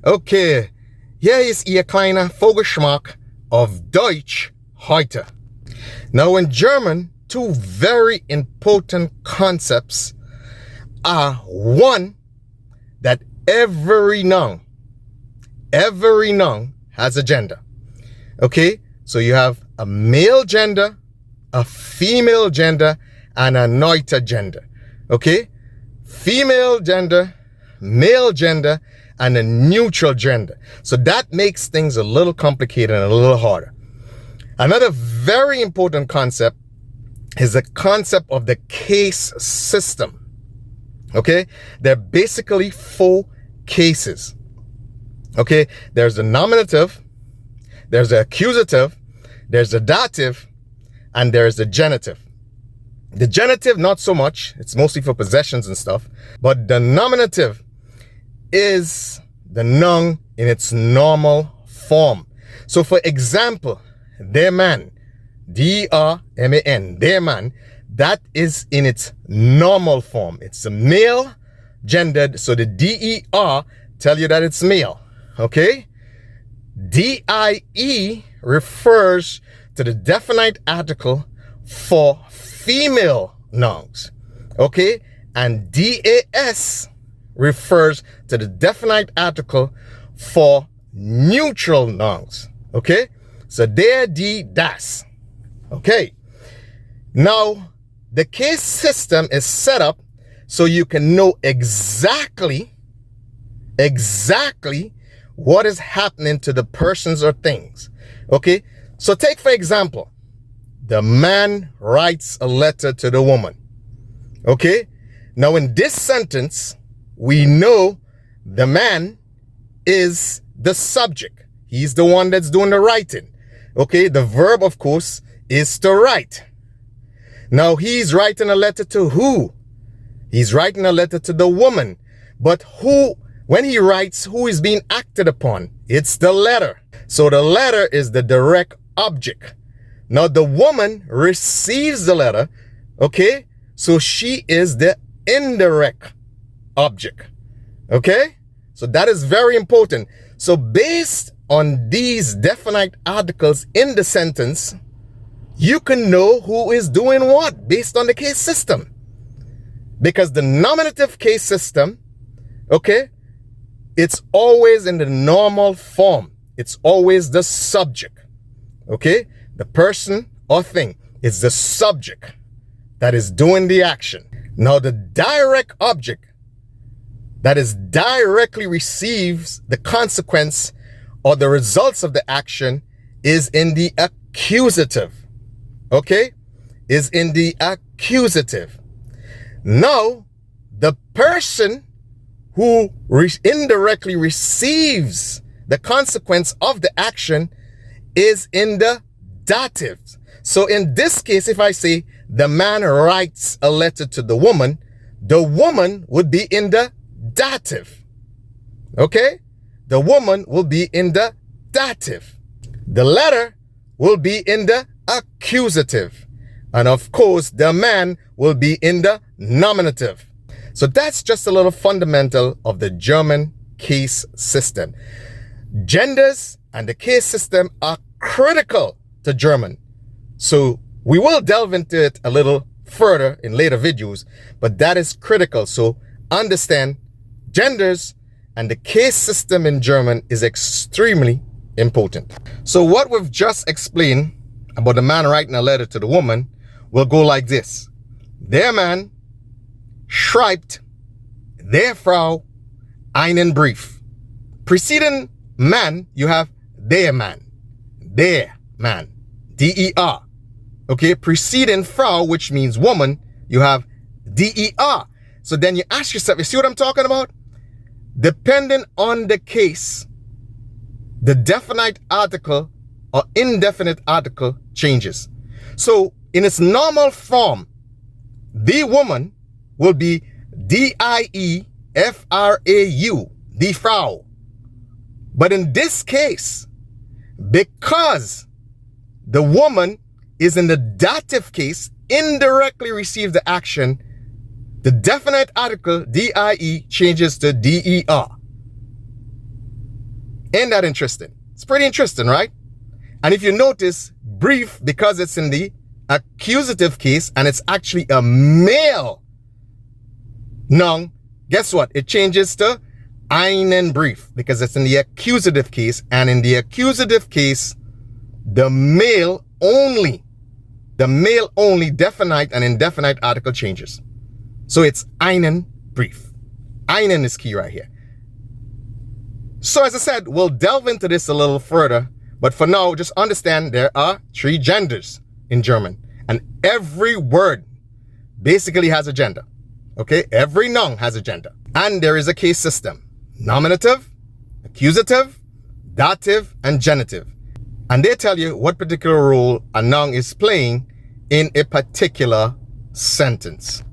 Okay, hier ist Ihr kleiner Vogelschmack of Deutsch heute. Now in German, two very important concepts are one, that every noun has a gender. Okay, so you have a male gender, a female gender, and a neuter gender. Okay, female gender, male gender, and a neutral gender. So that makes things a little complicated and a little harder. Another very important concept is the concept of the case system. Okay, there are basically four cases. Okay, there's the nominative, there's the accusative, there's the dative, and there's the genitive. The genitive, not so much, it's mostly for possessions and stuff, but the nominative is the noun in its normal form. So for example, their man, D-R-M-A-N, their man, that is in its normal form. It's a male gendered, so the D-E-R tell you that it's male, okay? D-I-E refers to the definite article for female nouns, okay? And D-A-S refers to the definite article for neutral nouns. Okay, so there, das. Okay, now the case system is set up so you can know exactly what is happening to the persons or things. Okay, so take for example, the man writes a letter to the woman. Okay, now in this sentence, we know the man is the subject. He's the one that's doing the writing. Okay, the verb, of course, is to write. Now, he's writing a letter to who? He's writing a letter to the woman. But who, when he writes, who is being acted upon? It's the letter. So the letter is the direct object. Now, the woman receives the letter, okay? So she is the indirect object. Okay, so that is very important. So based on these definite articles in the sentence, you can know who is doing what based on the case system. Because the nominative case system, okay, it's always in the normal form. It's always the subject. Okay, the person or thing is the subject that is doing the action. Now the direct object that is directly receives the consequence or the results of the action is in the accusative. Okay? Is in the accusative. Now, the person who indirectly receives the consequence of the action is in the dative. So in this case, if I say the man writes a letter to the woman would be in the dative. Okay? The woman will be in the dative. The letter will be in the accusative. And of course, the man will be in the nominative. So that's just a little fundamental of the German case system. Genders and the case system are critical to German. So we will delve into it a little further in later videos, but that is critical. So understand genders and the case system in German is extremely important. So what we've just explained about the man writing a letter to the woman will go like this. Der Mann schreibt der Frau einen Brief. Preceding man, you have der man, D-E-R. Okay, preceding Frau, which means woman, you have D-E-R. So then you ask yourself, you see what I'm talking about? Depending on the case, the definite article or indefinite article changes. So in its normal form, the woman will be D-I-E-F-R-A-U, die Frau. But in this case, because the woman is in the dative case, indirectly receives the action, the definite article, D-I-E, changes to D-E-R. Ain't that interesting? It's pretty interesting, right? And if you notice, brief, because it's in the accusative case and it's actually a male noun, guess what? It changes to einen Brief because it's in the accusative case, and in the accusative case, the male only definite and indefinite article changes. So it's einen Brief. Einen is key right here. So as I said, we'll delve into this a little further, but for now, just understand there are 3 genders in German, and every word basically has a gender. Okay, every noun has a gender, and there is a case system: nominative, accusative, dative, and genitive. And they tell you what particular role a noun is playing in a particular sentence.